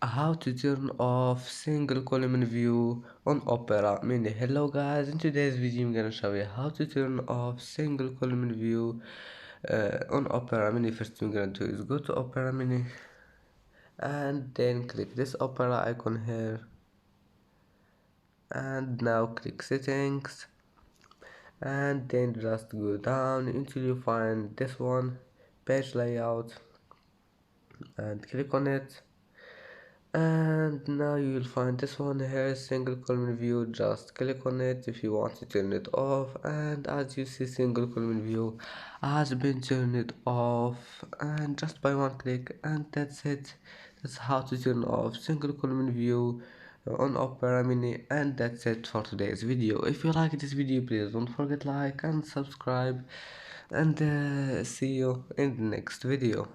How to turn off single column view on Opera Mini. Hello guys, in today's video I'm gonna show you how to turn off single column view on Opera Mini. First thing I'm gonna do is go to Opera Mini and then click this Opera icon here, and now click settings, and then just go down until you find this one, page layout, and click on it. And now you will find this one here, single column view. Just click on it if you want to turn it off, and as you see, single column view has been turned off, and just by one click, and that's it. That's how to turn off single column view on Opera Mini, and that's it for today's video. If you like this video, please don't forget like and subscribe, and see you in the next video.